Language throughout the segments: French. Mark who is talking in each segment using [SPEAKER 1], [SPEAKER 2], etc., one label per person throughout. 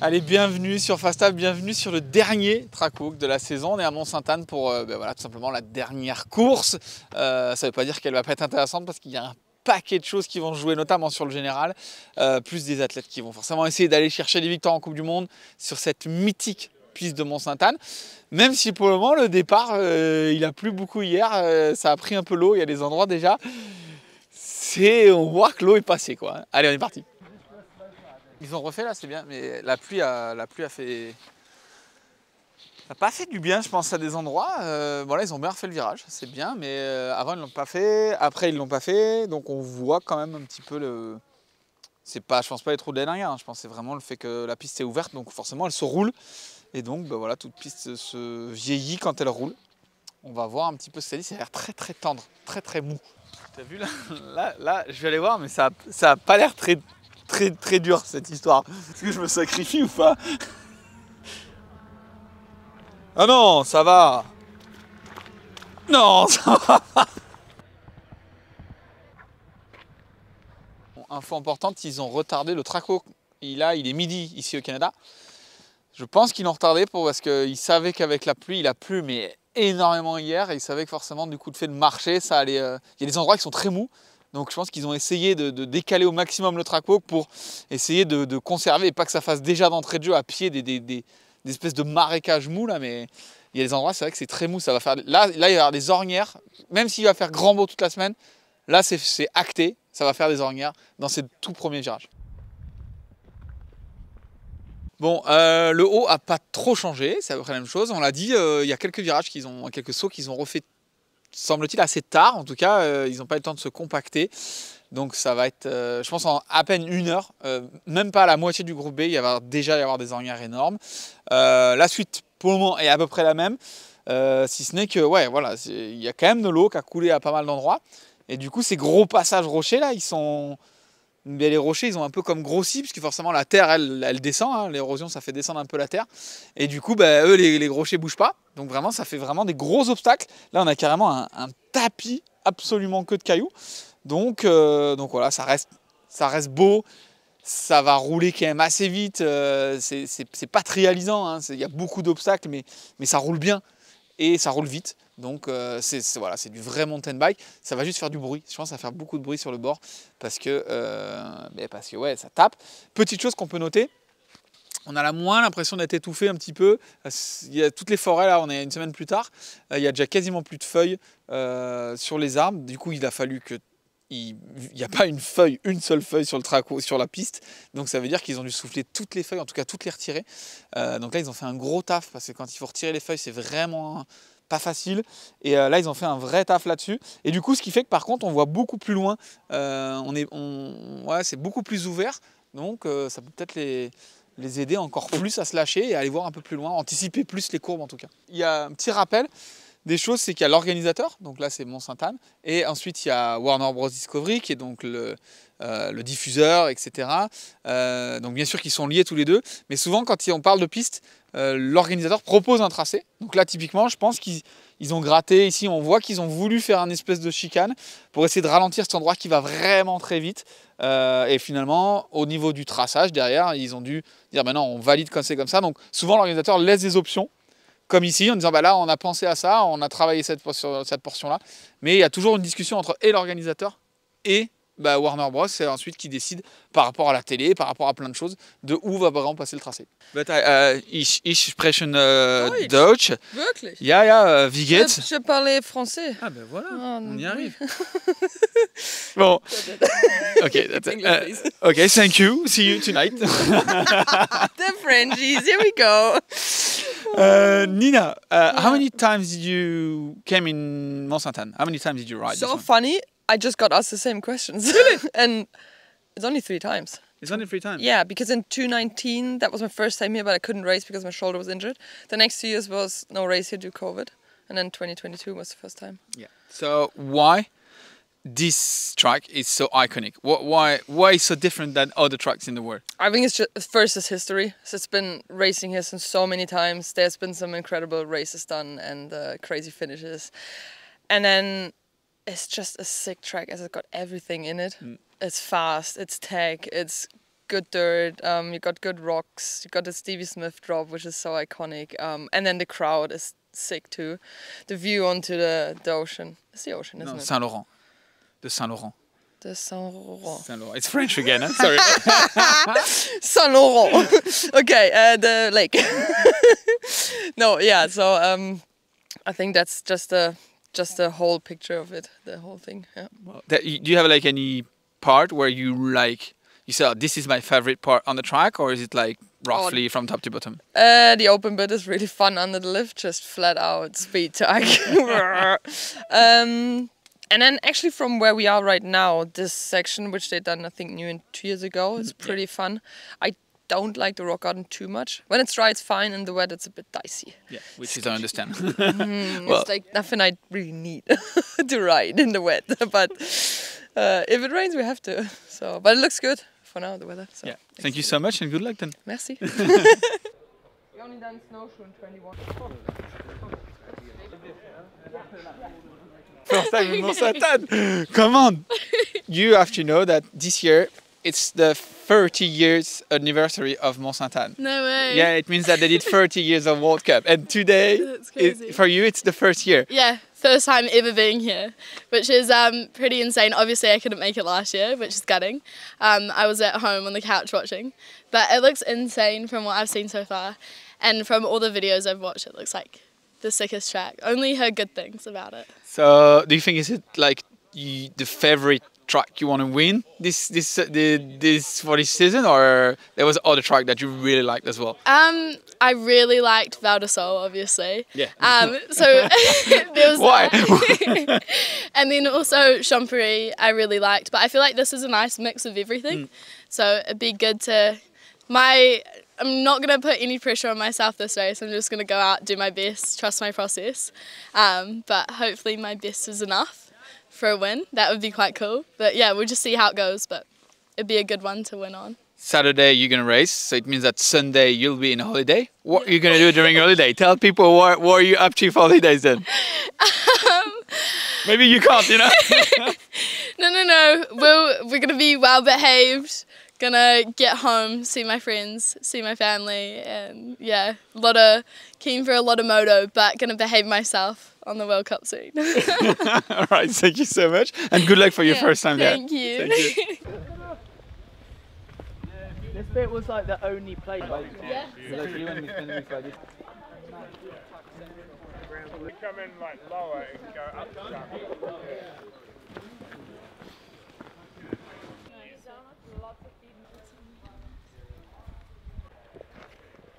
[SPEAKER 1] Allez, bienvenue sur Fastaf, bienvenue sur le dernier track walk de la saison. On est à Mont-Sainte-Anne pour voilà, tout simplement la dernière course. Ça ne veut pas dire qu'elle va pas être intéressante parce qu'il y a un paquet de choses qui vont jouer, notamment sur le général, plus des athlètes qui vont forcément essayer d'aller chercher des victoires en Coupe du Monde sur cette mythique piste de Mont-Sainte-Anne. Même si pour le moment, le départ, il a plu beaucoup hier, ça a pris un peu l'eau, il y a des endroits déjà. On voit que l'eau est passée, quoi. Allez, on est parti. Ils ont refait là, c'est bien, mais la pluie a fait... Ça n'a pas fait du bien, je pense, à des endroits. Voilà, ils ont bien refait le virage, c'est bien, mais avant ils l'ont pas fait, après ils l'ont pas fait, donc on voit quand même un petit peu le... C'est pas, je pense pas les trous de l'année dernière, hein. Je pense que c'est vraiment le fait que la piste est ouverte, donc forcément elle se roule, et donc voilà, toute piste se vieillit quand elle roule. On va voir un petit peu ce que ça dit, ça a l'air très très tendre, très très mou. T'as vu là, je vais aller voir, mais ça a pas l'air très dur cette histoire. Est-ce que je me sacrifie ou pas? Ah non, ça va. Non, ça va pas. Info importante, ils ont retardé le track walk. Il est midi ici au Canada. Je pense qu'ils l'ont retardé parce qu'ils savaient qu'avec la pluie, il a plu mais énormément hier. Et ils savaient que forcément, du coup, le fait de marcher, ça allait. Il y a des endroits qui sont très mous. Donc je pense qu'ils ont essayé de décaler au maximum le track walk pour essayer de conserver et pas que ça fasse déjà d'entrée de jeu à pied des espèces de marécages mous là. Mais il y a des endroits, c'est vrai que c'est très mou. Ça va faire... là, il va y avoir des ornières. Même s'il va faire grand beau toute la semaine, là, c'est acté. Ça va faire des ornières dans ces tout premiers virages. Bon, le haut a pas trop changé, c'est à peu près la même chose. On l'a dit, il y a quelques virages quelques sauts qu'ils ont refait, semble-t-il, assez tard. En tout cas, ils n'ont pas eu le temps de se compacter. Donc ça va être, je pense, en à peine 1 heure, même pas à la moitié du groupe B, il va déjà y avoir des ornières énormes. La suite, pour le moment, est à peu près la même. Si ce n'est que, ouais, voilà, il y a quand même de l'eau qui a coulé à pas mal d'endroits. Et du coup, ces gros passages rochers là, mais les rochers, ils ont un peu comme grossi, puisque forcément la terre, elle descend, hein, l'érosion, ça fait descendre un peu la terre. Et du coup, bah, eux, les rochers bougent pas. Donc vraiment, ça fait vraiment des gros obstacles. Là, on a carrément un tapis absolument que de cailloux. Donc voilà, ça reste beau. Ça va rouler quand même assez vite. C'est pas trialisant, hein. Il y a beaucoup d'obstacles, mais ça roule bien. Et ça roule vite, donc voilà, c'est du vrai mountain bike. Ça va juste faire du bruit, je pense que ça va faire beaucoup de bruit sur le bord parce que ouais, ça tape. Petite chose qu'on peut noter, on a moins l'impression d'être étouffé un petit peu. Il y a toutes les forêts là, on est une semaine plus tard, il y a déjà quasiment plus de feuilles sur les arbres. Du coup, il a fallu que il n'y a pas une seule feuille sur le traco, sur la piste. Donc ça veut dire qu'ils ont dû souffler toutes les feuilles, en tout cas toutes les retirer. Donc là, ils ont fait un gros taf parce que quand il faut retirer les feuilles, c'est vraiment pas facile. Et là, ils ont fait un vrai taf là-dessus. Et du coup, ce qui fait que par contre, on voit beaucoup plus loin. Ouais, c'est beaucoup plus ouvert. Donc ça peut peut-être les aider encore plus à se lâcher et à aller voir un peu plus loin, anticiper plus les courbes en tout cas. Il y a un petit rappel. Des choses, c'est qu'il y a l'organisateur, donc là c'est Mont-Sainte-Anne, et ensuite il y a Warner Bros Discovery qui est donc le diffuseur, etc. Donc bien sûr qu'ils sont liés tous les deux, mais souvent quand on parle de piste, l'organisateur propose un tracé. Donc là typiquement, je pense qu'ils ont gratté, ici on voit qu'ils ont voulu faire un espèce de chicane pour essayer de ralentir cet endroit qui va vraiment très vite. Et finalement, au niveau du traçage derrière, ils ont dû dire ben non, on valide quand c'est comme ça. Donc souvent l'organisateur laisse des options. Comme ici, en disant bah là on a pensé à ça, on a travaillé cette portion-là, mais il y a toujours une discussion entre l'organisateur et Warner Bros. C'est ensuite qui décide par rapport à la télé, par rapport à plein de choses, de où va vraiment passer le tracé. Ich spreche Deutsch.
[SPEAKER 2] Wirklich?
[SPEAKER 1] Ja, wie geht's?
[SPEAKER 2] Je parlais français.
[SPEAKER 1] Ah ben voilà, on y
[SPEAKER 2] oui.
[SPEAKER 1] arrive. Bon, ok, thank you, see you tonight.
[SPEAKER 2] The Frenchies, here we go.
[SPEAKER 1] Nina, how many times did you came in Mont-Sainte-Anne? How many times did you ride this
[SPEAKER 2] So
[SPEAKER 1] one?
[SPEAKER 2] funny, I just got asked the same questions. And it's only 3 times.
[SPEAKER 1] It's only 3 times?
[SPEAKER 2] Yeah, because in 2019, that was my first time here, but I couldn't race because my shoulder was injured. The next 2 years was no race here due to COVID. And then 2022 was the first time.
[SPEAKER 1] Yeah. So why this track is so iconic? Why it's so different than other tracks in the world?
[SPEAKER 2] I think it's just, first is history. So it's been racing here since so many times. There's been some incredible races done and crazy finishes. And then it's just a sick track as it's got everything in it. It's fast, it's tech, it's good dirt, you got good rocks, you got the Stevie Smith drop, which is so iconic, and then the crowd is sick too. The view onto the ocean. It's the ocean, isn't it?
[SPEAKER 1] Saint Laurent. The Saint Laurent.
[SPEAKER 2] The Saint Laurent.
[SPEAKER 1] Saint Laurent. It's French again, huh? Sorry.
[SPEAKER 2] Saint Laurent. Okay, the lake. No, yeah. So I think that's just the whole picture of it, the whole thing. Yeah.
[SPEAKER 1] Well, do you have like any part where you like? You say, oh, this is my favorite part on the track, or is it like roughly from top to bottom?
[SPEAKER 2] The open bit is really fun under the lift, just flat out speed tag. And then actually from where we are right now, this section, which they done I think new 2 years ago, is pretty fun. I don't like the rock garden too much. When it's dry, it's fine. In the wet, it's a bit dicey.
[SPEAKER 1] Yeah, which is I understand.
[SPEAKER 2] Well, it's like nothing I really need to ride in the wet. But if it rains, we have to. So, but it looks good for now, the weather. So
[SPEAKER 1] Yeah. Thank you so much and good luck then.
[SPEAKER 2] Merci. We only done snowshoe in 21.
[SPEAKER 1] First time in Mont-Sainte-Anne. Come on. You have to know that this year it's the 30 years anniversary of Mont-Sainte-Anne.
[SPEAKER 3] No way.
[SPEAKER 1] Yeah, it means that they did 30 years of World Cup. And today,
[SPEAKER 3] That's crazy.
[SPEAKER 1] for you, it's the first year.
[SPEAKER 3] Yeah, first time ever being here, which is pretty insane. Obviously, I couldn't make it last year, which is gutting. I was at home on the couch watching, but it looks insane from what I've seen so far. And from all the videos I've watched, it looks like the sickest track. Only heard good things about it.
[SPEAKER 1] So, do you think is it like the favorite track you want to win this for this season, or there was other track that you really liked as well?
[SPEAKER 3] I really liked Val di Sole, obviously.
[SPEAKER 1] Yeah.
[SPEAKER 3] So there was
[SPEAKER 1] Why?
[SPEAKER 3] that. And then also Champery, I really liked. But I feel like this is a nice mix of everything. So it'd be good to I'm not going to put any pressure on myself this race. I'm just going to go out, do my best, trust my process. But hopefully my best is enough for a win. That would be quite cool. But yeah, we'll just see how it goes. But it'd be a good one to win on.
[SPEAKER 1] Saturday you're gonna race, so it means that Sunday you'll be in holiday. What are you gonna do during holiday? Tell people what are you up to for holidays then? Maybe you can't, you know?
[SPEAKER 3] No. We're gonna be well behaved. Gonna get home, see my friends, see my family, and yeah, keen for a lot of moto, but gonna behave myself on the World Cup soon.
[SPEAKER 1] All right, thank you so much, and good luck for your first time there.
[SPEAKER 3] Thank you.
[SPEAKER 1] Thank you.
[SPEAKER 4] This bit was like the only place.
[SPEAKER 3] Yeah.
[SPEAKER 5] Come in like lower and go up some.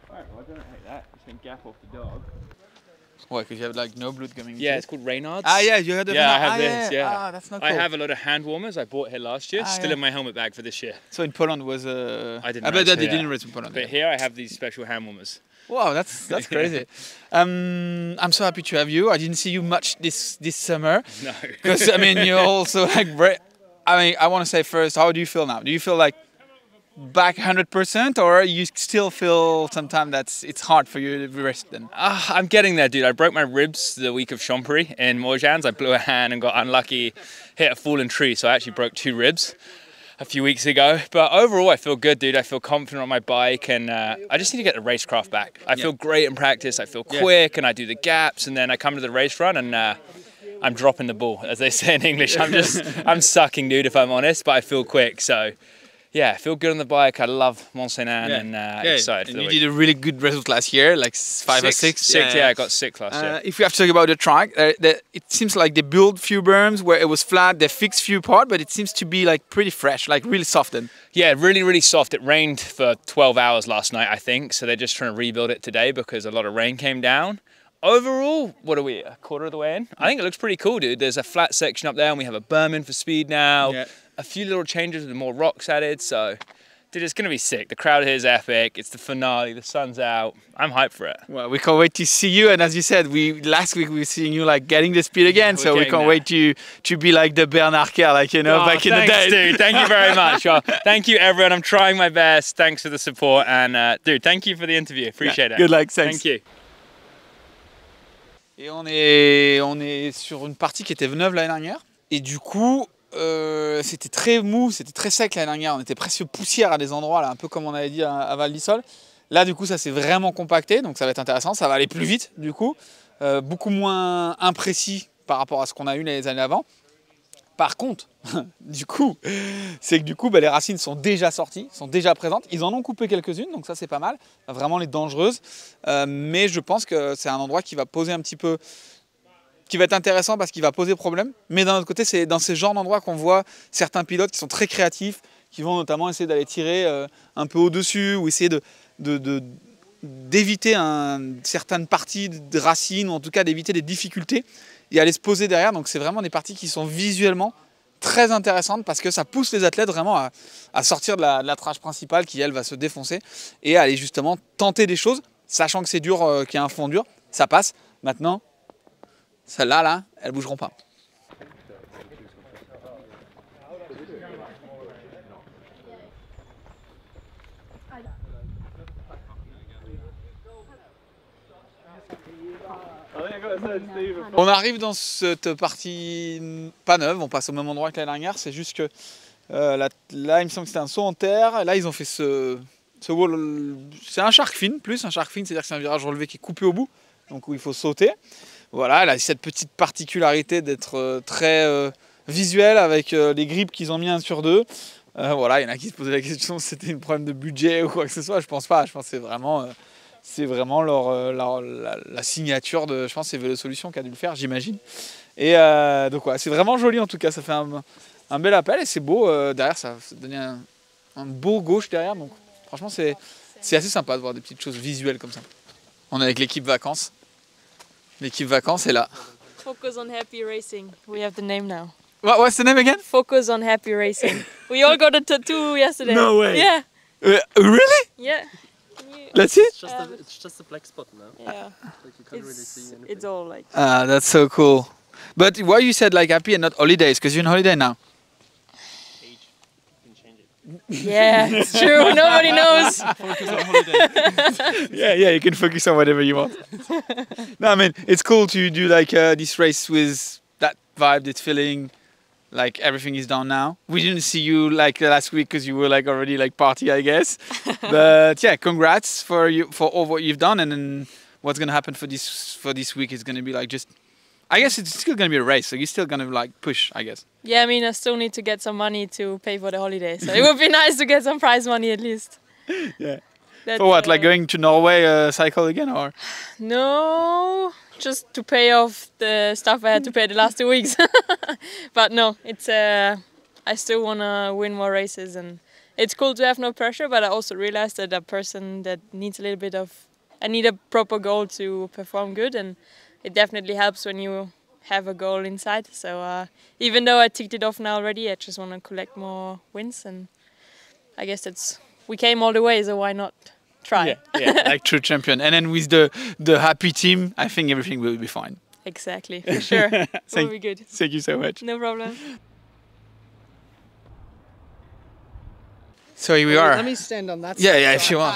[SPEAKER 4] Alright, well I don't hate that. Just gonna gap off the dog.
[SPEAKER 1] Why? Because you have like no blood coming.
[SPEAKER 4] Yeah, it's called Reynards.
[SPEAKER 1] Ah, yeah, you had the.
[SPEAKER 4] Yeah, I have this. Yeah.
[SPEAKER 1] Ah, that's not cool.
[SPEAKER 4] I have a lot of hand warmers I bought here last year. Still
[SPEAKER 1] yeah.
[SPEAKER 4] in my helmet bag for this year.
[SPEAKER 1] So in Poland was
[SPEAKER 4] I didn't.
[SPEAKER 1] I bet
[SPEAKER 4] race
[SPEAKER 1] that they
[SPEAKER 4] here.
[SPEAKER 1] didn't race in Poland.
[SPEAKER 4] But here I have these special hand warmers.
[SPEAKER 1] Wow, that's crazy. I'm so happy to have you. I didn't see you much this summer.
[SPEAKER 4] No.
[SPEAKER 1] Because I mean, you're also like. I want to say first, how do you feel now? Do you feel like back 100%, or you still feel sometimes that it's hard for you to rest then?
[SPEAKER 4] I'm getting there, dude. I broke my ribs the week of Champery in Morjans. I blew a hand and got unlucky, hit a fallen tree, so I actually broke 2 ribs a few weeks ago. But overall, I feel good, dude. I feel confident on my bike, and I just need to get the racecraft back. I feel great in practice. I feel quick, and I do the gaps, and then I come to the race run, and I'm dropping the ball, as they say in English. I'm sucking, dude, if I'm honest, but I feel quick, so... Yeah, I feel good on the bike. I love Mont-Sainte-Anne and excited for the
[SPEAKER 1] you
[SPEAKER 4] week.
[SPEAKER 1] did a really good result last year, like 5 or 6.
[SPEAKER 4] Six, yeah, I got 6 last year.
[SPEAKER 1] If we have to talk about the track, it seems like they built few berms where it was flat, they fixed few parts, but it seems to be like pretty fresh, like really softened.
[SPEAKER 4] Yeah, really, really soft. It rained for 12 hours last night, I think, so they're just trying to rebuild it today because a lot of rain came down. Overall, what are we, a quarter of the way in? I think it looks pretty cool, dude. There's a flat section up there and we have a berm in for speed now.
[SPEAKER 1] Yeah.
[SPEAKER 4] A few little changes with more rocks added, so... Dude, it's going to be sick. The crowd here is epic. It's the finale. The sun's out. I'm hyped for it.
[SPEAKER 1] Well, we can't wait to see you. And as you said, last week we were seeing you like getting the speed again. So we can't wait to be like the Bernard Kerr, like, you know, back in the day.
[SPEAKER 4] Thanks, dude. Thank you very much. Well, thank you, everyone. I'm trying my best. Thanks for the support. And, dude, thank you for the interview. Appreciate it.
[SPEAKER 1] Good luck. Thanks.
[SPEAKER 4] Thank you.
[SPEAKER 1] Et on est sur une partie qui était neuve l'année dernière. Et du coup, c'était très mou, c'était très sec l'année dernière. On était presque poussière à des endroits, là, un peu comme on avait dit à Val d'Isole. Là, du coup, ça s'est vraiment compacté, donc ça va être intéressant. Ça va aller plus vite, du coup. Beaucoup moins imprécis par rapport à ce qu'on a eu les années avant. Par contre, du coup, c'est que du coup, les racines sont déjà sorties, sont déjà présentes. Ils en ont coupé quelques-unes, donc ça c'est pas mal. Vraiment les dangereuses. Mais je pense que c'est un endroit qui va poser un petit peu, qui va être intéressant parce qu'il va poser problème. Mais d'un autre côté, c'est dans ces genres d'endroits qu'on voit certains pilotes qui sont très créatifs, qui vont notamment essayer d'aller tirer un peu au-dessus ou essayer d'éviter certaines parties de racines, ou en tout cas d'éviter des difficultés et aller se poser derrière. Donc c'est vraiment des parties qui sont visuellement très intéressantes parce que ça pousse les athlètes vraiment à sortir de la trage principale qui elle va se défoncer et à aller justement tenter des choses, sachant que c'est dur, qu'il y a un fond dur, ça passe. Maintenant, celles-là, là, elles bougeront pas. On arrive dans cette partie pas neuve, on passe au même endroit que l'année dernière, c'est juste que là il me semble que c'était un saut en terre, et là ils ont fait ce wall, c'est un shark fin plus, un shark fin c'est-à-dire que c'est un virage relevé qui est coupé au bout, donc où il faut sauter. Voilà, elle a cette petite particularité d'être très visuelle avec les grips qu'ils ont mis un sur deux. Voilà, il y en a qui se posaient la question si c'était un problème de budget ou quoi que ce soit, je pense pas, je pense que c'est vraiment la signature de, je pense que c'est Vélo Solutions qui a dû le faire, j'imagine. Et donc ouais, c'est vraiment joli en tout cas, ça fait un bel appel et c'est beau. Derrière, ça donne un beau gauche derrière, donc franchement c'est assez sympa de voir des petites choses visuelles comme ça. On est avec l'équipe vacances. L'équipe vacances est là.
[SPEAKER 6] Focus on happy racing. We have the name now.
[SPEAKER 1] What's the name again?
[SPEAKER 6] Focus on happy racing. We all got a tattoo yesterday.
[SPEAKER 1] No way.
[SPEAKER 6] Yeah.
[SPEAKER 1] Really?
[SPEAKER 6] Yeah.
[SPEAKER 1] That's it?
[SPEAKER 7] It's just a black spot now.
[SPEAKER 6] Yeah.
[SPEAKER 7] Like you can't really see anything.
[SPEAKER 6] It's all like.
[SPEAKER 1] Ah, that's so cool. But why you said like happy and not holidays? Because you're on holiday now.
[SPEAKER 7] Age. You can change it.
[SPEAKER 6] Yeah, it's true. Nobody knows.
[SPEAKER 7] Focus on holiday.
[SPEAKER 1] Yeah, you can focus on whatever you want. No, I mean, it's cool to do like this race with that vibe, that feeling, like everything is done now. We didn't see you like last week because you were like already like party, I guess. But yeah, congrats for all what you've done, and then what's gonna happen for this week is gonna be like just. I guess it's still gonna be a race, so you're still gonna like push, I guess.
[SPEAKER 6] Yeah, I mean, I still need to get some money to pay for the holiday, so it would be nice to get some prize money at least.
[SPEAKER 1] Yeah.
[SPEAKER 6] That,
[SPEAKER 1] For what, like going to Norway cycle again, or?
[SPEAKER 6] No, just to pay off the stuff I had to pay the last 2 weeks. But no, it's I still wanna win more races, and it's cool to have no pressure. But I also realized that a person that needs a little bit of, I need a proper goal to perform good, and it definitely helps when you have a goal inside. So even though I ticked it off now already, I just want to collect more wins, and I guess we came all the way, so why not try?
[SPEAKER 1] Yeah, like true champion. And then with the happy team, I think everything will be fine.
[SPEAKER 6] Exactly, for sure. Will be good.
[SPEAKER 1] Thank you so much.
[SPEAKER 6] No problem.
[SPEAKER 1] So here we are.
[SPEAKER 8] Let me stand on that side.
[SPEAKER 1] Yeah, if you want.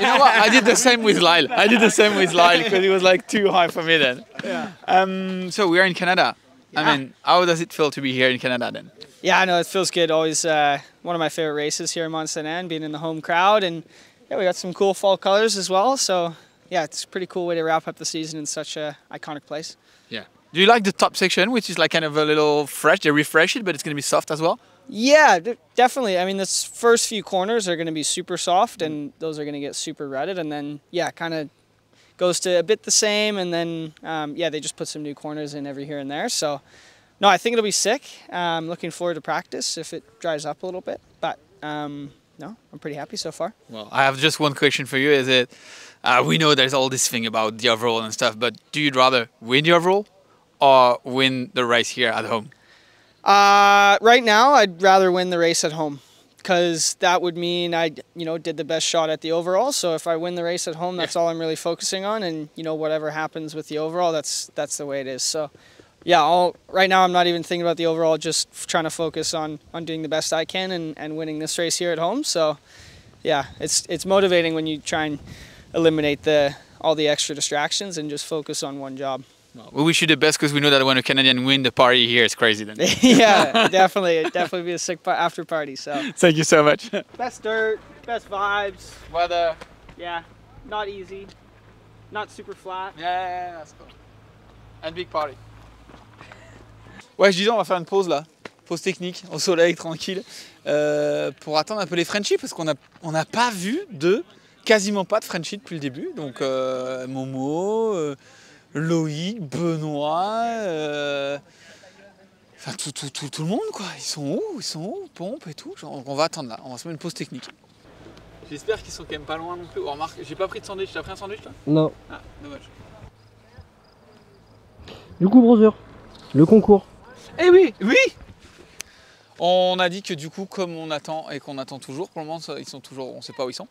[SPEAKER 1] You know what? I did the same with Lyle. Because it was like too high for me then.
[SPEAKER 8] Yeah.
[SPEAKER 1] So we are in Canada.
[SPEAKER 8] Yeah.
[SPEAKER 1] I mean, how does it feel to be here in Canada then?
[SPEAKER 8] Yeah, I know, it feels good. Always one of my favorite races here in Mont Saint Anne, being in the home crowd. And yeah, we got some cool fall colors as well. So yeah, it's a pretty cool way to wrap up the season in such a iconic place.
[SPEAKER 1] Yeah. Do you like the top section, which is like kind of a little fresh? They refresh it, but it's going to be soft as well?
[SPEAKER 8] Yeah, definitely. I mean, this first few corners are going to be super soft, and those are going to get super rutted. And then, yeah, kind of goes to a bit the same. And then, yeah, they just put some new corners in every here and there. So, no, I think it'll be sick. I'm looking forward to practice if it dries up a little bit. But, no, I'm pretty happy so far.
[SPEAKER 1] Well, I have just one question for you. Is it, we know there's all this thing about the overall and stuff, but do you rather win the overall or win the race here at home?
[SPEAKER 8] Right now, I'd rather win the race at home, because that would mean I, did the best shot at the overall. So if I win the race at home, that's all I'm really focusing on, and whatever happens with the overall, that's the way it is. So, yeah, right now I'm not even thinking about the overall, just trying to focus on doing the best I can and winning this race here at home. So, yeah, it's motivating when you try and eliminate all the extra distractions and just focus on one job.
[SPEAKER 1] We wish you the best because we know that when a Canadian win, the party here is crazy then.
[SPEAKER 8] Yeah, definitely. It'd definitely be a sick after party. So
[SPEAKER 1] Thank you so much.
[SPEAKER 8] best dirt, best vibes.
[SPEAKER 1] Weather.
[SPEAKER 8] Yeah, not easy, not super flat.
[SPEAKER 1] Yeah, that's cool. And big party. Ouais, je disais, on va faire une pause là. Pause technique, au soleil, tranquille. Pour attendre un peu les Frenchies parce qu'on n'a pas vu quasiment pas de Frenchies depuis le début. Donc Momo, Loïc, Benoît, enfin tout le monde quoi. Ils sont où Pompe et tout. Genre, on va attendre là, on va se mettre une pause technique. J'espère qu'ils sont quand même pas loin non plus. Oh, remarque, j'ai pas pris de sandwich, t'as pris un sandwich toi?
[SPEAKER 7] Non.
[SPEAKER 1] Ah, dommage.
[SPEAKER 7] Du coup, brother, le concours.
[SPEAKER 1] Eh oui, oui. On a dit que du coup, comme on attend et qu'on attend toujours, pour le moment, ils sont toujours, on ne sait pas où ils sont.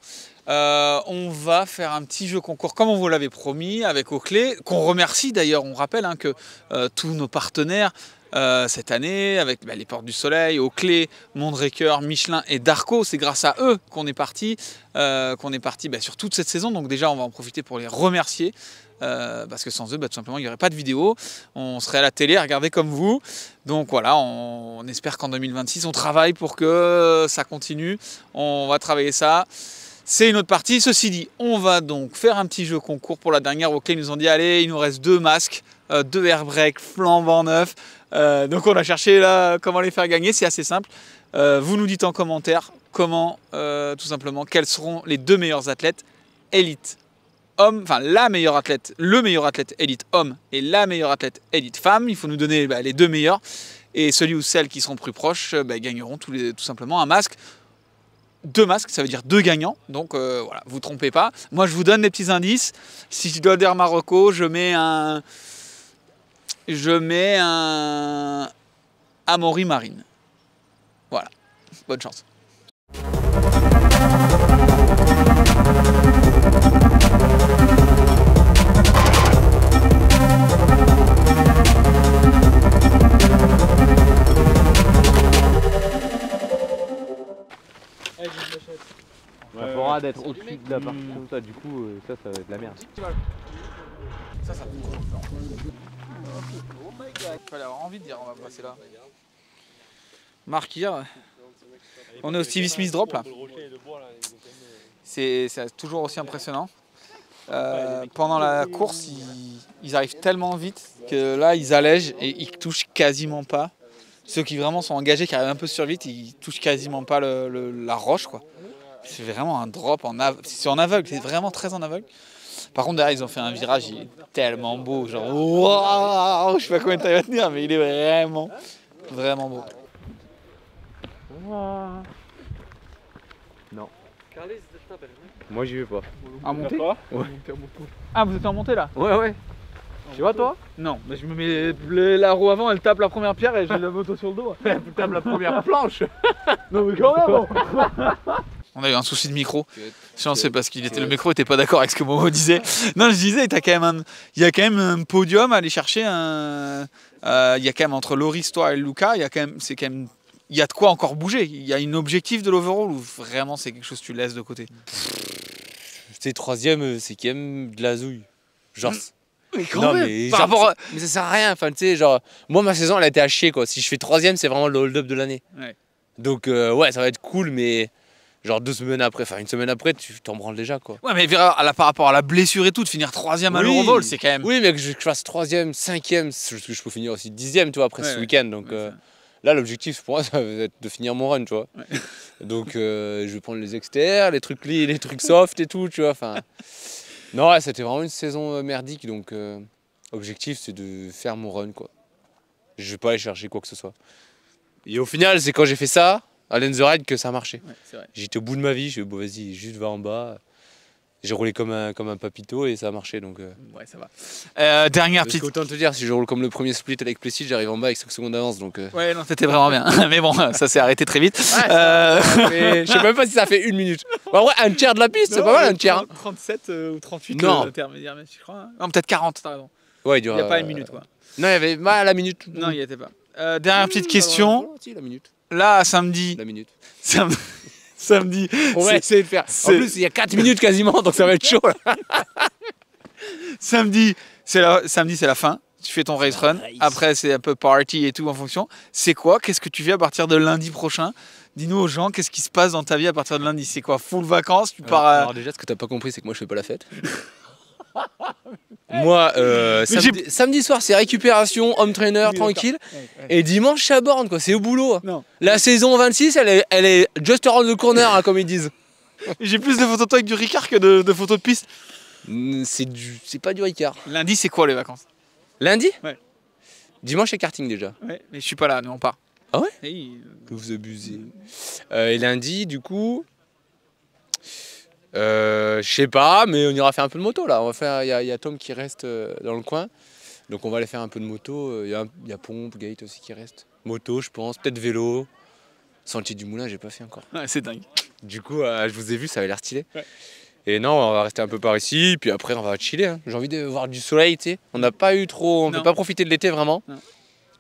[SPEAKER 1] On va faire un petit jeu concours, comme on vous l'avait promis, avec Oakley, qu'on remercie d'ailleurs. On rappelle hein, que tous nos partenaires cette année, avec les Portes du Soleil, Oakley, Mondraker, Michelin et Darco, c'est grâce à eux qu'on est parti, sur toute cette saison. Donc déjà, on va en profiter pour les remercier. Parce que sans eux, tout simplement, il n'y aurait pas de vidéo. On serait à la télé à regarder comme vous. Donc voilà, on espère qu'en 2026, on travaille pour que ça continue. On va travailler ça. C'est une autre partie. Ceci dit, on va donc faire un petit jeu concours pour la dernière. Ok, ils nous ont dit, allez, il nous reste 2 masques, 2 airbreaks flambant neufs. Donc on a cherché là comment les faire gagner. C'est assez simple. Vous nous dites en commentaire comment, tout simplement, quels seront les 2 meilleurs athlètes élite homme, enfin la meilleure athlète, le meilleur athlète élite homme et la meilleure athlète élite femme. Il faut nous donner les 2 meilleurs et celui ou celle qui seront plus proches gagneront tout simplement un masque. 2 masques, ça veut dire 2 gagnants. Donc voilà, vous trompez pas. Moi je vous donne des petits indices. Si je dois dire Marocco, je mets un Amaury Marine. Voilà, bonne chance.
[SPEAKER 9] Ça pourra d'être au-dessus de la partie comme ça, du coup ça va être la merde.
[SPEAKER 1] Ça il fallait avoir envie de dire, on va passer là. Marquir. On est au Stevie Smith drop là. C'est toujours aussi impressionnant. Pendant la course, ils arrivent tellement vite que là ils allègent et ils touchent quasiment pas. Ceux qui vraiment sont engagés, qui arrivent un peu sur vite, ils touchent quasiment pas la roche quoi. C'est vraiment un drop c'est en aveugle, c'est vraiment très en aveugle. Par contre derrière ils ont fait un virage, il est tellement beau, genre waouh, je sais pas combien de temps il va tenir, mais il est vraiment, vraiment beau.
[SPEAKER 9] Non. Moi j'y vais pas.
[SPEAKER 1] À monter?
[SPEAKER 9] Ouais.
[SPEAKER 1] Ah vous êtes en montée là?
[SPEAKER 9] Ouais. Tu vois toi?
[SPEAKER 1] Non, mais je me mets la roue avant, elle tape la première pierre et j'ai la moto sur le dos.
[SPEAKER 9] Elle tape la première planche.
[SPEAKER 1] Non mais quand même. On a eu un souci de micro. C'est parce que le micro n'était pas d'accord avec ce que Momo disait. Non, je disais, il y a quand même un podium à aller chercher. Il y a quand même entre Loris, toi et Luca, il y a de quoi encore bouger. Il y a une objectif de l'overall ou vraiment c'est quelque chose que tu laisses de côté?
[SPEAKER 10] Tu sais, 3ème, c'est quand même de la zouille. Genre.
[SPEAKER 1] Mais quand même.
[SPEAKER 10] Mais ça sert à rien. Enfin, tu sais, genre, moi ma saison elle a été à chier quoi. Si je fais 3ème, c'est vraiment le hold-up de l'année.
[SPEAKER 1] Ouais.
[SPEAKER 10] Donc ouais, ça va être cool, mais. Genre 2 semaines après, enfin 1 semaine après, tu t'en branles déjà quoi.
[SPEAKER 1] Ouais, mais par rapport à la blessure et tout, de finir 3ème à l'Eurobowl, c'est quand même.
[SPEAKER 10] Oui, mais que je fasse 3ème, 5ème, je peux finir aussi 10ème, tu vois, après ce week-end. Donc là, l'objectif pour moi, ça va être de finir mon run, tu vois. Ouais. Donc je vais prendre les externes, les trucs soft et tout, tu vois. Enfin, non, ouais, c'était vraiment une saison merdique, donc objectif, c'est de faire mon run, quoi. Je vais pas aller chercher quoi que ce soit. Et au final, c'est quand j'ai fait ça. À l'End the Ride que ça a marché. Ouais, j'étais au bout de ma vie, je me suis dit, bon, vas-y, juste va en bas. J'ai roulé comme un papito et ça a marché. Donc,
[SPEAKER 1] ouais, ça va. Dernière petite.
[SPEAKER 10] Autant te dire, si je roule comme le premier split avec Plessis, j'arrive en bas avec 5 secondes d'avance. Donc,
[SPEAKER 1] ouais, non, c'était vraiment bien. Mais bon, ça s'est arrêté très vite.
[SPEAKER 10] Ouais, je sais même pas si ça fait 1 minute. En vrai, un tiers de la piste, c'est pas mal un tiers.
[SPEAKER 1] 37 ou 38 intermédiaire, je crois. Hein. Non, peut-être 40, t'as raison.
[SPEAKER 10] Ouais,
[SPEAKER 1] il n'y a pas 1 minute, quoi.
[SPEAKER 10] Non, il y avait la minute.
[SPEAKER 1] Non, il n'y était pas. Dernière petite question.
[SPEAKER 10] Si, la minute.
[SPEAKER 1] Là, samedi.
[SPEAKER 10] La minute.
[SPEAKER 1] Samedi.
[SPEAKER 10] On va essayer de faire. En plus, il y a 4 minutes quasiment, donc ça va être chaud. Là.
[SPEAKER 1] Samedi, c'est la fin. tu fais ton race run. Après, c'est un peu party et tout en fonction. C'est quoi? Qu'est-ce que tu fais à partir de lundi prochain? Dis-nous aux gens, qu'est-ce qui se passe dans ta vie à partir de lundi? C'est quoi? Full vacances? Tu pars à...
[SPEAKER 10] Alors déjà, ce que t'as pas compris, c'est que moi je fais pas la fête. Moi, samedi soir, c'est récupération, home trainer, tranquille. Et dimanche, je suis à borne, quoi. C'est au boulot.
[SPEAKER 1] Non.
[SPEAKER 10] La saison 26, elle est just around the corner, hein, comme ils disent.
[SPEAKER 1] J'ai plus de photos de toi avec du Ricard que de photos de piste.
[SPEAKER 10] C'est pas du Ricard.
[SPEAKER 1] Lundi, c'est quoi les vacances?
[SPEAKER 10] Lundi?
[SPEAKER 1] Ouais.
[SPEAKER 10] Dimanche, c'est karting déjà.
[SPEAKER 1] Ouais, mais je suis pas là, nous on part.
[SPEAKER 10] Ah ouais?
[SPEAKER 1] Hey.
[SPEAKER 10] Que vous abusez. Et lundi, du coup... je sais pas, mais on ira faire un peu de moto là. On va faire. Il y a Tom qui reste dans le coin, donc on va aller faire un peu de moto. Il y a Pompe, Gate aussi qui reste. Moto, je pense, peut-être vélo. Sentier du Moulin, j'ai pas fait encore.
[SPEAKER 1] Ouais, c'est dingue.
[SPEAKER 10] Du coup, je vous ai vu, ça avait l'air stylé.
[SPEAKER 1] Ouais.
[SPEAKER 10] Et non, on va rester un peu par ici, puis après on va chiller. Hein. J'ai envie de voir du soleil, tu sais. On n'a pas eu trop, on peut pas profiter de l'été vraiment. Non.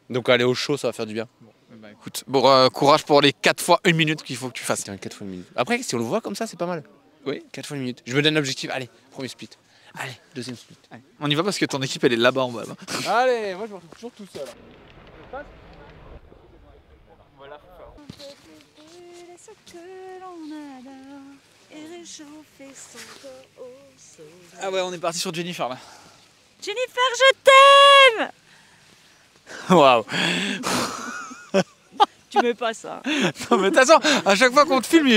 [SPEAKER 10] Donc aller au chaud, ça va faire du bien.
[SPEAKER 1] Bah écoute, bon, courage pour les 4 fois 1 minute qu'il faut que tu fasses.
[SPEAKER 10] 4 fois 1 minute. Après, si on le voit comme ça, c'est pas mal.
[SPEAKER 1] Oui.
[SPEAKER 10] 4 fois 1 minute. Je me donne l'objectif. Allez, premier split. Allez, deuxième split.
[SPEAKER 1] Allez. On y va parce que ton équipe elle est là-bas en bas.
[SPEAKER 10] Allez, moi je me retrouve toujours tout seul.
[SPEAKER 1] Ah ouais, on est parti sur Jennifer là.
[SPEAKER 11] Jennifer, je t'aime.
[SPEAKER 1] Waouh.
[SPEAKER 11] Tu mets pas ça.
[SPEAKER 1] Non mais de toute façon, à chaque fois qu'on te filme,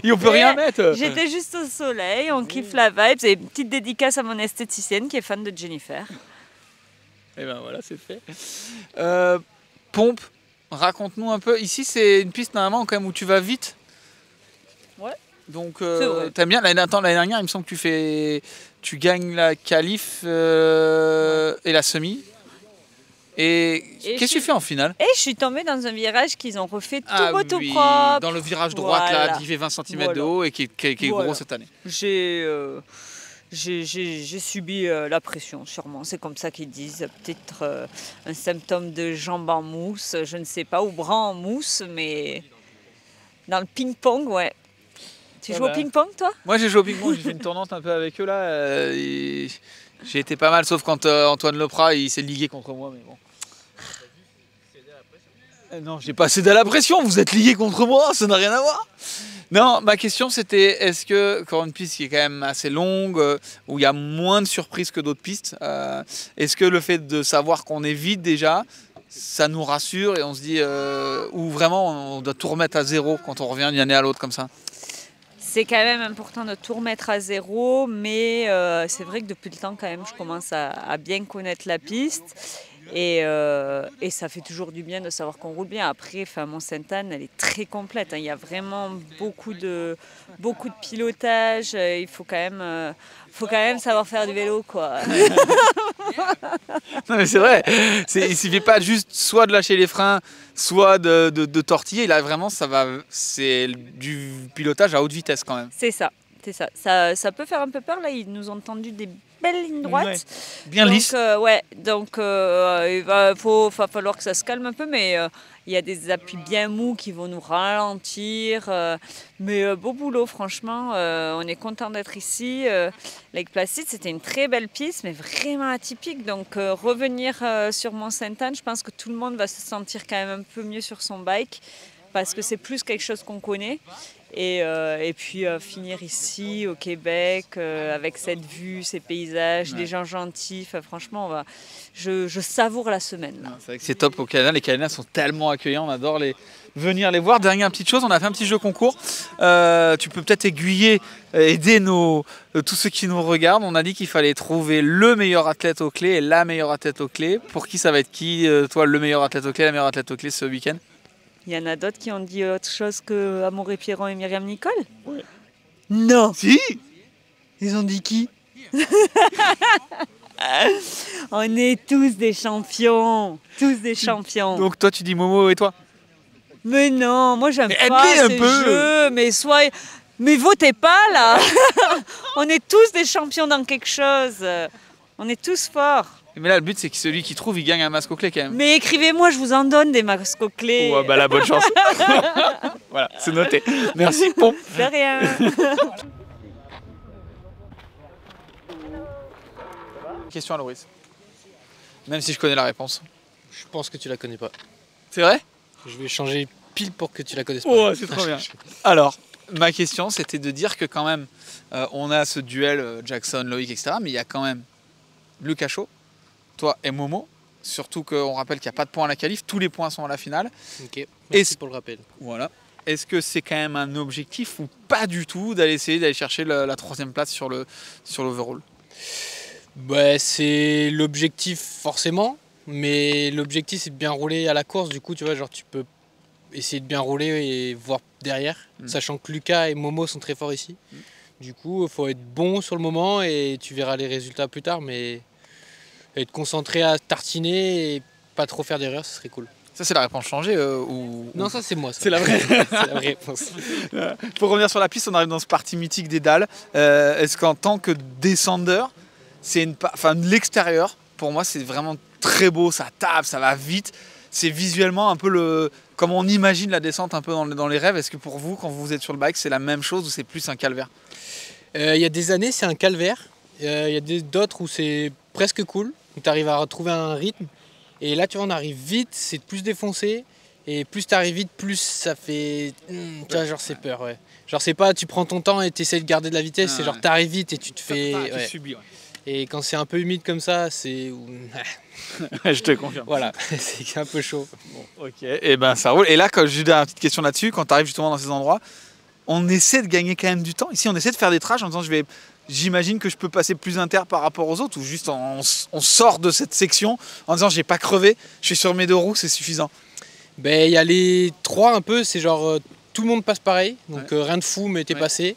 [SPEAKER 1] on peut rien mettre.
[SPEAKER 11] J'étais juste au soleil, on kiffe la vibe. C'est une petite dédicace à mon esthéticienne qui est fan de Jennifer.
[SPEAKER 1] Et ben voilà, c'est fait. Pompe, raconte-nous un peu. Ici, c'est une piste normalement quand même où tu vas vite.
[SPEAKER 11] Ouais.
[SPEAKER 1] Donc, t'aimes bien. L'année dernière, il me semble que tu gagnes la qualif et la semi. Et qu'est-ce que tu fais en finale?
[SPEAKER 11] Et je suis tombée dans un virage qu'ils ont refait tout beau, tout
[SPEAKER 1] oui,
[SPEAKER 11] propre.
[SPEAKER 1] dans le virage droite,
[SPEAKER 11] voilà.
[SPEAKER 1] là, qui fait 20 cm de haut et qui est gros cette année.
[SPEAKER 11] J'ai subi la pression, sûrement. C'est comme ça qu'ils disent. Peut-être un symptôme de jambe en mousse, je ne sais pas, ou bras en mousse, mais dans le ping-pong, ouais. Tu joues au ping-pong, toi?
[SPEAKER 1] Moi, j'ai joué au ping-pong. J'ai fait une tournante un peu avec eux, là. J'ai été pas mal, sauf quand Antoine Leprat, il s'est ligué contre moi, mais bon. Non, j'ai pas cédé à la pression, vous êtes liés contre moi, ça n'a rien à voir. Non, ma question c'était, est-ce que, encore une piste qui est quand même assez longue, où il y a moins de surprises que d'autres pistes, est-ce que le fait de savoir qu'on est vite déjà, ça nous rassure et on se dit, ou vraiment on doit tout remettre à zéro quand on revient d'une année à l'autre comme ça?
[SPEAKER 11] C'est quand même important de tout remettre à zéro, mais c'est vrai que depuis le temps quand même je commence à bien connaître la piste. Et ça fait toujours du bien de savoir qu'on roule bien. Après, Mont-Sainte-Anne, elle est très complète. Hein. Il y a vraiment beaucoup de pilotage. Il faut quand même savoir faire du vélo, quoi.
[SPEAKER 1] Non mais c'est vrai, il suffit pas juste soit de lâcher les freins, soit de tortiller. Là vraiment, c'est du pilotage à haute vitesse quand même.
[SPEAKER 11] C'est ça. Ça peut faire un peu peur. Là, ils nous ont tendu des belles lignes droites.
[SPEAKER 1] Ouais. Bien lisse.
[SPEAKER 11] Donc il va falloir que ça se calme un peu, mais il y a des appuis bien mous qui vont nous ralentir. Mais beau boulot, franchement. On est content d'être ici. Lake Placid, c'était une très belle piste, mais vraiment atypique. Donc revenir sur Mont-Sainte-Anne, je pense que tout le monde va se sentir quand même un peu mieux sur son bike, parce que c'est plus quelque chose qu'on connaît. Et puis finir ici au Québec avec cette vue, ces paysages, des gens gentils. Franchement, je savoure la semaine.
[SPEAKER 1] C'est vrai que c'est top au Canada. Les Canadiens sont tellement accueillants. On adore venir les voir. Dernière petite chose, on a fait un petit jeu concours. Tu peux peut-être aider tous ceux qui nous regardent. On a dit qu'il fallait trouver le meilleur athlète aux clés et la meilleure athlète aux clés. Pour qui ça va être qui, toi, le meilleur athlète aux clés, la meilleure athlète aux clés ce week-end?
[SPEAKER 11] Il y en a d'autres qui ont dit autre chose que Amaury Pierron et Myriam Nicole?
[SPEAKER 1] Oui.
[SPEAKER 11] Non.
[SPEAKER 1] Si.
[SPEAKER 11] Ils ont dit qui? On est tous des champions. Tous des champions.
[SPEAKER 1] Donc toi tu dis Momo et toi?
[SPEAKER 11] Mais non, moi j'aime pas
[SPEAKER 1] un
[SPEAKER 11] ces
[SPEAKER 1] peu.
[SPEAKER 11] jeux. Mais votez pas là. On est tous des champions dans quelque chose. On est tous forts.
[SPEAKER 1] Mais là, le but, c'est que celui qui trouve, il gagne un masque aux clés quand même.
[SPEAKER 11] Mais écrivez-moi, je vous en donne des masques aux clés.
[SPEAKER 1] Oh, bah la bonne chance. Voilà, c'est noté. Merci, Pompe.
[SPEAKER 11] De rien.
[SPEAKER 1] Question à Loris. Même si je connais la réponse.
[SPEAKER 12] Je pense que tu la connais pas.
[SPEAKER 1] C'est vrai?
[SPEAKER 12] Je vais changer pile pour que tu la connaisses pas.
[SPEAKER 1] Oh, c'est trop bien. Alors, ma question, c'était de dire que quand même, on a ce duel Jackson, Loïc, etc. Mais il y a quand même Lucas Chaud, toi et Momo. Surtout qu'on rappelle qu'il n'y a pas de points à la qualif, tous les points sont à la finale.
[SPEAKER 12] Ok, merci pour le rappel.
[SPEAKER 1] Voilà. Est-ce que c'est quand même un objectif ou pas du tout essayer d'aller chercher la 3e place sur l'overall?
[SPEAKER 12] Bah, c'est l'objectif forcément, mais l'objectif c'est de bien rouler à la course. Du coup, tu vois, genre tu peux essayer de bien rouler et voir derrière, sachant que Lucas et Momo sont très forts ici. Du coup, il faut être bon sur le moment et tu verras les résultats plus tard, mais être concentré à tartiner et pas trop faire d'erreurs, ce serait cool.
[SPEAKER 1] Ça, c'est la réponse changée
[SPEAKER 12] Non, ça c'est moi. Ça.
[SPEAKER 1] C'est la vraie.
[SPEAKER 12] C'est la vraie réponse.
[SPEAKER 1] Pour revenir sur la piste, on arrive dans ce parti mythique des dalles. Est-ce qu'en tant que descendeur, c'est l'extérieur, pour moi, c'est vraiment très beau, ça tape, ça va vite. C'est visuellement un peu comme on imagine la descente un peu dans les rêves. Est-ce que pour vous, quand vous êtes sur le bike, c'est la même chose ou c'est plus un calvaire?
[SPEAKER 12] Il y a des années, c'est un calvaire. Il y a d'autres où c'est presque cool, où tu arrives à retrouver un rythme. Et là, tu vois, on arrive vite, c'est plus défoncé. Et plus tu arrives vite, plus ça fait... tu vois, genre c'est peur, ouais. Genre c'est pas, tu prends ton temps et tu essaies de garder de la vitesse, c'est genre tu arrives vite et tu te fais...
[SPEAKER 1] Tu subis, ouais.
[SPEAKER 12] Et quand c'est un peu humide comme ça, c'est...
[SPEAKER 1] Je te confirme.
[SPEAKER 12] Voilà, c'est un peu chaud.
[SPEAKER 1] Bon, ok, et ben ça roule. Et là, quand j'ai une petite question là-dessus, quand tu arrives justement dans ces endroits, on essaie de gagner quand même du temps. Ici, on essaie de faire des trashs en disant j'imagine que je peux passer plus inter par rapport aux autres, ou juste on sort de cette section en disant j'ai pas crevé, je suis sur mes 2 roues, c'est suffisant.
[SPEAKER 12] Ben il y a les 3 un peu, c'est genre tout le monde passe pareil, donc rien de fou mais t'es passé.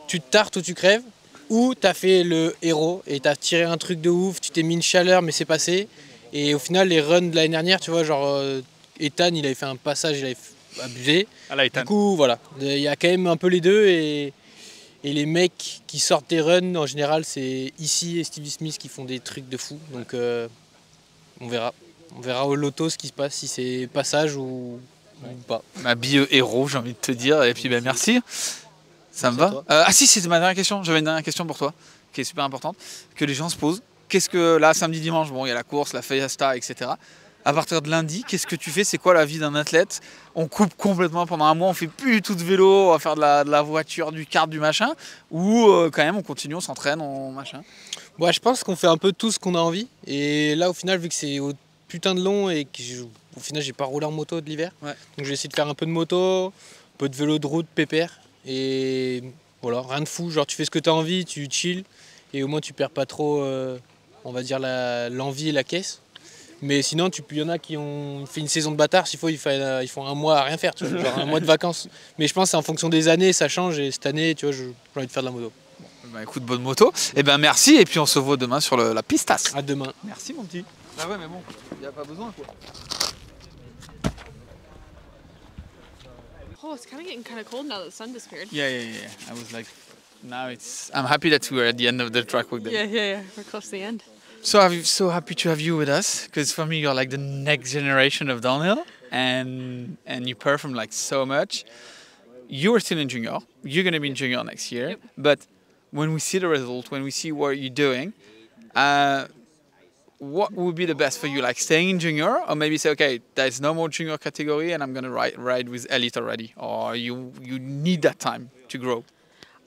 [SPEAKER 12] Tu te tartes ou tu crèves, ou t'as fait le héros et t'as tiré un truc de ouf, tu t'es mis une chaleur mais c'est passé. Et au final les runs de l'année dernière, tu vois, genre Ethan il avait fait un passage, il avait abusé. Du coup voilà, il y a quand même un peu les deux et les mecs qui sortent des runs, en général, c'est Ici et Stevie Smith qui font des trucs de fou. Donc on verra. On verra au loto ce qui se passe, si c'est passage ou pas.
[SPEAKER 1] Ma bio-héros, j'ai envie de te dire. Et puis ben, merci. Ça me va. Ah si, c'est ma dernière question. J'avais une dernière question pour toi, qui est super importante, que les gens se posent. Qu'est-ce que là, samedi, dimanche, bon, il y a la course, la fiesta, etc. À partir de lundi, qu'est-ce que tu fais? C'est quoi la vie d'un athlète? On coupe complètement pendant un mois, on fait plus du tout de vélo, on va faire de la voiture, du kart, du machin, ou quand même on continue, on s'entraîne, on machin?
[SPEAKER 12] Ouais, je pense qu'on fait un peu tout ce qu'on a envie. Et là, au final, vu que c'est putain de long et qu'au final, j'ai pas roulé en moto de l'hiver, donc je vais essayer de faire un peu de moto, un peu de vélo de route, pépère. Et voilà, rien de fou. Genre, tu fais ce que tu as envie, tu chill, et au moins tu perds pas trop, on va dire, l'envie et la caisse. Mais sinon, il y en a qui ont fait une saison de bâtard, s'il faut, ils font un mois à rien faire, tu vois, genre un mois de vacances. Mais je pense que c'est en fonction des années, ça change, et cette année, tu vois, j'ai envie de faire de la moto.
[SPEAKER 1] Bah écoute, bonne moto. Et ben merci, et puis on se voit demain sur la pistasse.
[SPEAKER 12] À demain.
[SPEAKER 1] Merci mon petit. Ah ouais, mais bon, il n'y a pas besoin quoi.
[SPEAKER 2] Oh, it's kind of getting kind of cold now that the sun disappeared.
[SPEAKER 1] Yeah. I was like, I'm happy that we're at the end of the track with them.
[SPEAKER 2] Yeah. We're close to the end.
[SPEAKER 1] So happy to have you with us, because for me you're like the next generation of downhill, and you perform like so much. You're still in junior. You're going to be in junior next year. Yep. But when we see the result, when we see what you're doing, what would be the best for you? Like staying in junior, or maybe say, okay, there's no more junior category, and I'm going to ride with elite already, or you need that time to grow?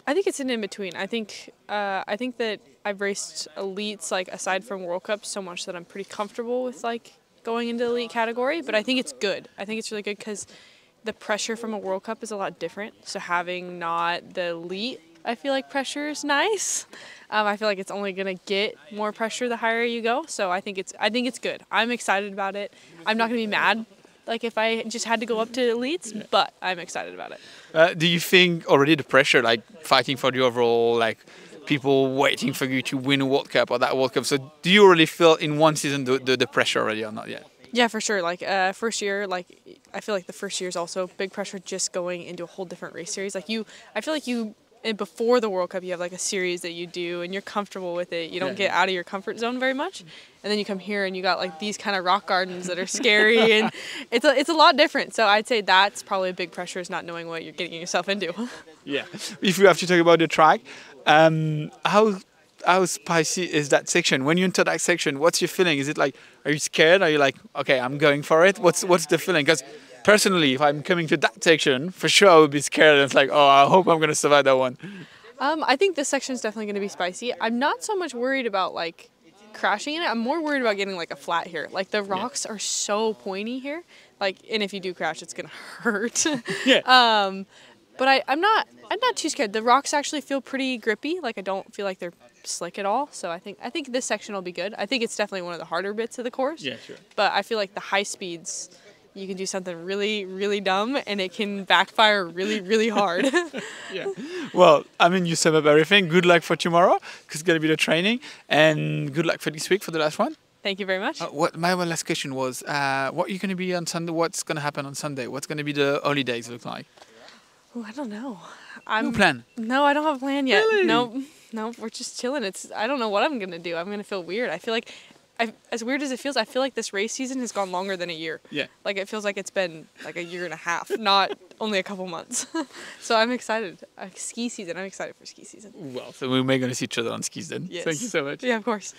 [SPEAKER 2] I think it's an in-between. I think that I've raced elites, like aside from World Cup, so much that I'm pretty comfortable with like going into the elite category, but I think it's good. I think it's really good because the pressure from a World Cup is a lot different. So having not the elite, I feel like pressure is nice. I feel like it's only gonna get more pressure the higher you go. So I think it's good. I'm excited about it. I'm not gonna be mad like if I just had to go up to elites, but I'm excited about it.
[SPEAKER 1] Do you think already the pressure, like fighting for the overall, like people waiting for you to win a World Cup or that World Cup, so do you already feel in one season the pressure already or not yet?
[SPEAKER 2] Yeah, for sure. Like first year, like I feel like the first year is also big pressure just going into a whole different race series. Like I feel like before the World Cup, you have like a series that you do and you're comfortable with it. You don't get out of your comfort zone very much. And then you come here and you got like these kind of rock gardens that are scary and it's a lot different. So I'd say that's probably a big pressure, is not knowing what you're getting yourself into.
[SPEAKER 1] Yeah. If we have to talk about the track, how how spicy is that section? When you enter that section, what's your feeling? Is it like, are you scared? Are you like, okay, I'm going for it? What's the feeling? Because personally, if I'm coming to that section, for sure I would be scared. It's like, oh, I hope I'm gonna survive that one.
[SPEAKER 13] I think this section is definitely going to be spicy. I'm not so much worried about like crashing in it. I'm more worried about getting like a flat here. Like the rocks are so pointy here. Like, and if you do crash, it's gonna hurt. But I'm not too scared. The rocks actually feel pretty grippy. Like I don't feel like they're slick at all. So I think this section will be good. I think it's definitely one of the harder bits of the course.
[SPEAKER 1] Yeah, sure.
[SPEAKER 13] But I feel like the high speeds, you can do something really, really dumb and it can backfire really, really hard.
[SPEAKER 1] Yeah. Well, I mean, you sum up everything. Good luck for tomorrow, because it's going to be the training. And good luck for this week for the last one.
[SPEAKER 13] Thank you very much.
[SPEAKER 1] My one last question was, what are you going to be on Sunday? What's going to happen on Sunday? What's going to be the holidays look like?
[SPEAKER 13] Oh, I don't know.
[SPEAKER 1] No plan?
[SPEAKER 13] No, I don't have a plan yet.
[SPEAKER 1] Really?
[SPEAKER 13] No, we're just chilling. I don't know what I'm going to do. I'm going to feel weird. I feel like as weird as it feels, I feel like this race season has gone longer than a year.
[SPEAKER 1] Yeah.
[SPEAKER 13] Like it feels like it's been like a year and a half, not only a couple months. So I'm excited. Ski season. I'm excited for ski season.
[SPEAKER 1] Well, so we're going to see each other on skis then.
[SPEAKER 13] Yes.
[SPEAKER 1] Thank you so much.
[SPEAKER 13] Yeah, of course.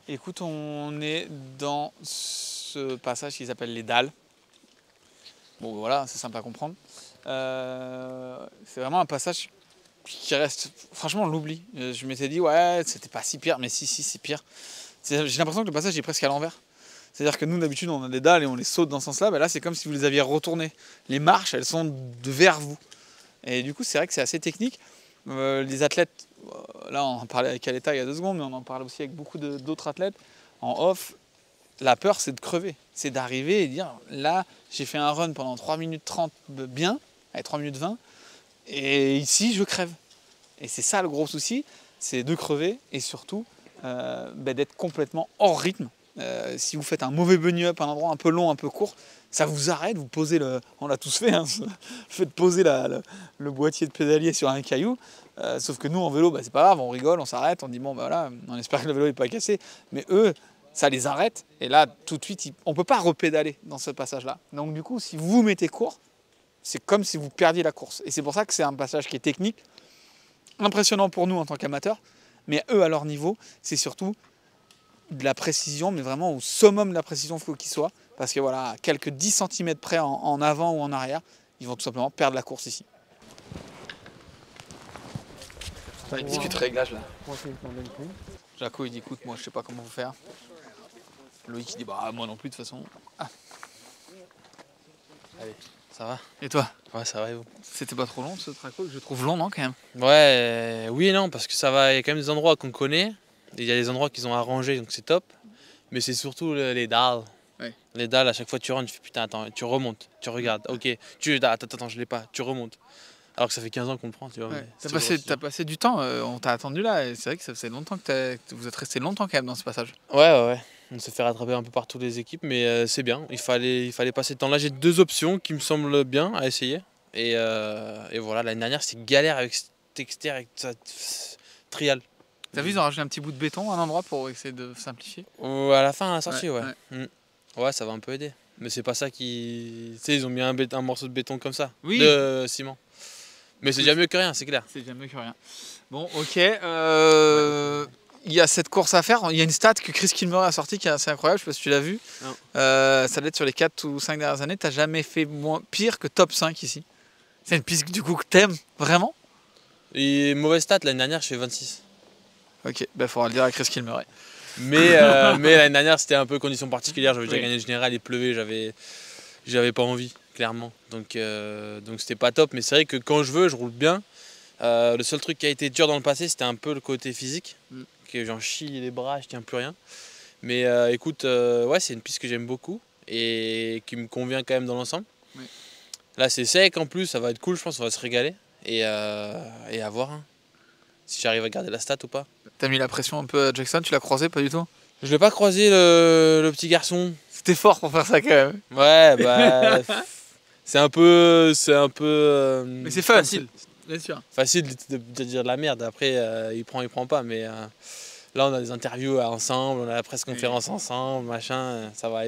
[SPEAKER 1] Écoute, on est dans ce passage qui s'appelle les Dalles. Bon, voilà, c'est simple à comprendre. C'est vraiment un passage qui reste, franchement, on l'oublie. Je m'étais dit, ouais, c'était pas si pire, mais si, c'est pire. J'ai l'impression que le passage est presque à l'envers. C'est-à-dire que nous, d'habitude, on a des dalles et on les saute dans ce sens-là. Ben là, c'est comme si vous les aviez retournées. Les marches, elles sont vers vous. Et du coup, c'est vrai que c'est assez technique. Les athlètes, là, on en parlait avec Aleta il y a 2 secondes, mais on en parle aussi avec beaucoup d'autres athlètes. En off, la peur, c'est de crever. C'est d'arriver et dire, là, j'ai fait un run pendant 3 minutes 30 bien, allez, 3 minutes 20, et ici, je crève. Et c'est ça le gros souci, c'est de crever et surtout d'être complètement hors rythme. Si vous faites un mauvais bunny up, un endroit un peu long, un peu court, ça vous arrête, vous posez on l'a tous fait, hein, le fait de poser le boîtier de pédalier sur un caillou, sauf que nous en vélo, bah, c'est pas grave, on rigole, on s'arrête, on dit bon bah voilà, on espère que le vélo n'est pas cassé, mais eux, ça les arrête, et là tout de suite, on ne peut pas repédaler dans ce passage-là. Donc du coup, si vous vous mettez court, c'est comme si vous perdiez la course. Et c'est pour ça que c'est un passage qui est technique, impressionnant pour nous en tant qu'amateurs, mais eux à leur niveau, c'est surtout de la précision, mais vraiment au summum de la précision il faut qu'ils soient, parce que voilà, à quelques 10 cm près en avant ou en arrière, ils vont tout simplement perdre la course ici. Il discute réglage là. Jaco il dit écoute, moi je sais pas comment vous faire. Loïc il dit bah moi non plus de toute façon. Ah.
[SPEAKER 12] Allez, ça va?
[SPEAKER 1] Et toi?
[SPEAKER 12] Ouais, ça va et vous?
[SPEAKER 1] C'était pas trop long ce traco que je trouve long non quand même?
[SPEAKER 12] Ouais, oui et non, parce que ça va, il y a quand même des endroits qu'on connaît. Il y a des endroits qu'ils ont arrangés, donc c'est top. Mais c'est surtout les dalles.
[SPEAKER 1] Ouais.
[SPEAKER 12] Les dalles, à chaque fois tu rentres, tu fais putain, attends, tu remontes, tu regardes, ok, attends, je l'ai pas, tu remontes. Alors que ça fait 15 ans qu'on le prend, tu vois.
[SPEAKER 1] Ouais. T'as passé du temps, on t'a attendu là, et c'est vrai que ça faisait longtemps que vous êtes resté longtemps quand même dans ce passage.
[SPEAKER 12] Ouais. On s'est fait rattraper un peu par toutes les équipes, mais c'est bien, il fallait passer le temps. Là, j'ai 2 options qui me semblent bien à essayer. Et voilà, l'année dernière, c'était galère avec cet extérieur, avec ça, trial.
[SPEAKER 1] T'as vu, ils ont rajouté un petit bout de béton à un endroit pour essayer de simplifier?
[SPEAKER 12] À la fin, à la sortie, ouais.
[SPEAKER 1] Ouais.
[SPEAKER 12] Ouais, ça va un peu aider. Mais c'est pas ça qui... Tu sais, ils ont mis un morceau de béton comme ça,
[SPEAKER 1] oui.
[SPEAKER 12] de ciment. Mais c'est déjà mieux que rien, c'est clair.
[SPEAKER 1] C'est déjà mieux que rien. Bon, ok. Il y a cette course à faire. Il y a une stat que Chris Kilmer a sortie qui est assez incroyable, je sais pas si tu l'as vu. Ça doit être sur les 4 ou 5 dernières années. T'as jamais fait pire que top 5 ici. C'est une piste du coup que t'aimes, vraiment?
[SPEAKER 12] Et mauvaise stat, l'année dernière, je fais 26.
[SPEAKER 1] Ok, bah faudra le dire à Chris Kilmer.
[SPEAKER 12] Mais l'année dernière, c'était un peu condition particulière. J'avais déjà
[SPEAKER 1] Oui.
[SPEAKER 12] gagné le général, il pleuvait, j'avais pas envie, clairement. Donc c'était pas top. Mais c'est vrai que quand je veux, je roule bien. Le seul truc qui a été dur dans le passé, c'était un peu le côté physique. Que j'en chie les bras, je tiens plus rien. Mais écoute, ouais, c'est une piste que j'aime beaucoup et qui me convient quand même dans l'ensemble.
[SPEAKER 1] Oui.
[SPEAKER 12] Là, c'est sec en plus, ça va être cool, je pense, on va se régaler. Et à voir hein, si j'arrive à garder la stat ou pas.
[SPEAKER 1] T'as mis la pression un peu à Jackson, tu l'as croisé, pas du tout?
[SPEAKER 12] Je l'ai pas croisé le petit garçon.
[SPEAKER 1] C'était fort pour faire ça quand même.
[SPEAKER 12] Ouais, bah. c'est un peu.
[SPEAKER 1] Mais c'est facile. Bien sûr.
[SPEAKER 12] Facile de dire de la merde. Après, il prend pas. Mais là, on a des interviews ensemble, on a la presse-conférence ensemble, machin. Ça va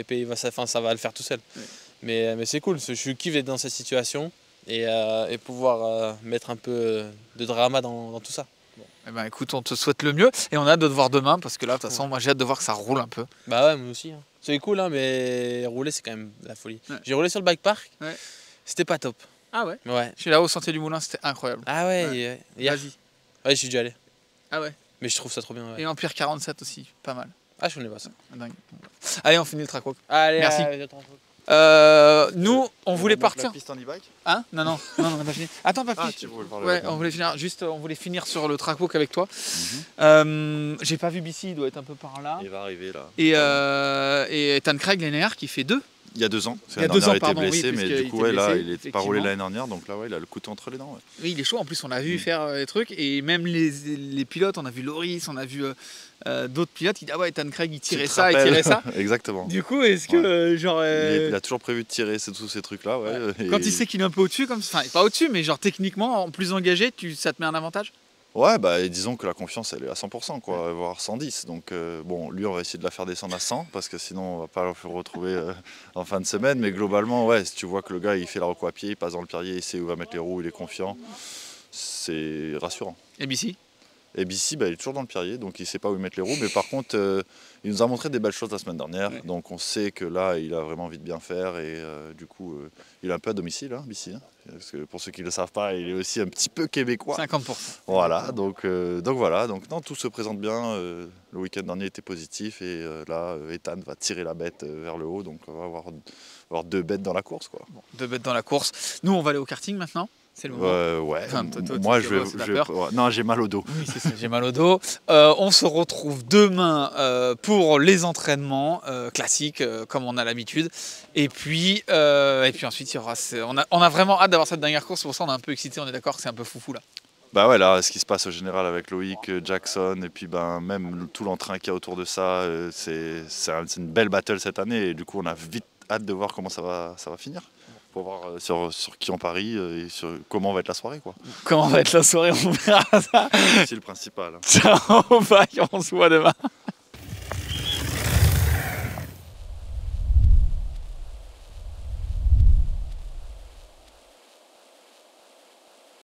[SPEAKER 12] ça va le faire tout seul.
[SPEAKER 1] Oui.
[SPEAKER 12] Mais c'est cool. Je suis kiffe d'être dans cette situation et pouvoir mettre un peu de drama dans tout ça.
[SPEAKER 1] Bon. Eh ben, écoute, on te souhaite le mieux et on a hâte de te voir demain parce que là, de toute façon, moi j'ai hâte de voir que ça roule un peu.
[SPEAKER 12] Bah ouais, moi aussi. Hein. C'est cool, hein, mais rouler, c'est quand même la folie. Ouais. J'ai roulé sur le bike park, c'était pas top.
[SPEAKER 1] Ah ouais?
[SPEAKER 12] Ouais.
[SPEAKER 1] Je suis là au Sentier du Moulin, c'était incroyable.
[SPEAKER 12] Ah ouais,
[SPEAKER 1] Vas-y.
[SPEAKER 12] Ouais, je suis déjà allé.
[SPEAKER 1] Ah ouais?
[SPEAKER 12] Mais je trouve ça trop bien. Ouais.
[SPEAKER 1] Et Empire 47 aussi, pas mal.
[SPEAKER 12] Ah, je connais pas ça.
[SPEAKER 1] Dingue. Allez, on finit le track walk.
[SPEAKER 12] Allez,
[SPEAKER 1] merci. Nous, on voulait partir.
[SPEAKER 14] La piste en e-bike?
[SPEAKER 1] Hein? Non, on n'a pas fini. Attends, papy.
[SPEAKER 14] Ah, tu voulais parler
[SPEAKER 1] ouais, on voulait finir sur le track walk avec toi. J'ai pas vu BC, il doit être un peu par là.
[SPEAKER 14] Il va arriver là.
[SPEAKER 1] Et Ethan Craig, l'NR, qui fait 2.
[SPEAKER 14] Il y a 2 ans.
[SPEAKER 1] Il y a 2 ans,
[SPEAKER 14] il était blessé,
[SPEAKER 1] oui,
[SPEAKER 14] mais du coup, là, il était pas roulé l'année dernière, donc là, il a le couteau entre les dents. Ouais.
[SPEAKER 1] Oui, il est chaud. En plus, on a vu faire des trucs, et même les pilotes, on a vu Loris, on a vu d'autres pilotes qui disent ah ouais, Ethan Craig, il tirait ça, il tirait ça.
[SPEAKER 14] Exactement.
[SPEAKER 1] Du coup, est-ce que genre
[SPEAKER 14] il a toujours prévu de tirer tous ces trucs-là. Ouais.
[SPEAKER 1] Quand il sait qu'il est un peu au-dessus, comme enfin pas au-dessus, mais genre techniquement, en plus engagé, ça te met un avantage?
[SPEAKER 14] Ouais, bah disons que la confiance elle est à 100%, quoi, voire 110. Donc bon, lui on va essayer de la faire descendre à 100 parce que sinon on va pas le retrouver en fin de semaine. Mais globalement, ouais, si tu vois que le gars il fait la reco à pied, il passe dans le pierrier, il sait où va mettre les roues, il est confiant, c'est rassurant.
[SPEAKER 1] Et BC?
[SPEAKER 14] Et BC, bah, il est toujours dans le pierrier, donc il sait pas où mettre les roues. Mais par contre, il nous a montré des belles choses la semaine dernière. Ouais. Donc on sait que là, il a vraiment envie de bien faire. Et du coup, il est un peu à domicile, hein, BC. Hein, parce que pour ceux qui ne le savent pas, il est aussi un petit peu québécois.
[SPEAKER 1] 50%.
[SPEAKER 14] Voilà, donc voilà. Donc non, tout se présente bien. Le week-end dernier était positif. Et là, Ethan va tirer la bête vers le haut. Donc on va avoir 2 bêtes dans la course, quoi.
[SPEAKER 1] Bon, 2 bêtes dans la course. Nous, on va aller au karting maintenant. C'est le moment.
[SPEAKER 14] Ouais.
[SPEAKER 1] Enfin,
[SPEAKER 14] moi, je vais. Non, j'ai mal au dos.
[SPEAKER 1] Oui, c'est ça, j'ai mal au dos. On se retrouve demain pour les entraînements classiques, comme on a l'habitude. Et puis ensuite, il y aura. On a vraiment hâte d'avoir cette dernière course. Pour ça, on est un peu excité. On est d'accord que c'est un peu foufou là.
[SPEAKER 14] Bah ouais, là, ce qui se passe au général avec Loïc, Jackson, et puis même tout l'entrain qu'il y a autour de ça, c'est une belle battle cette année. Et du coup, on a vite hâte de voir comment ça va finir. Pour voir sur qui on parie et sur comment va être la soirée, quoi.
[SPEAKER 1] Comment va être la soirée, on verra ça.
[SPEAKER 14] C'est le principal. Hein.
[SPEAKER 1] Ciao, bye, on se voit demain.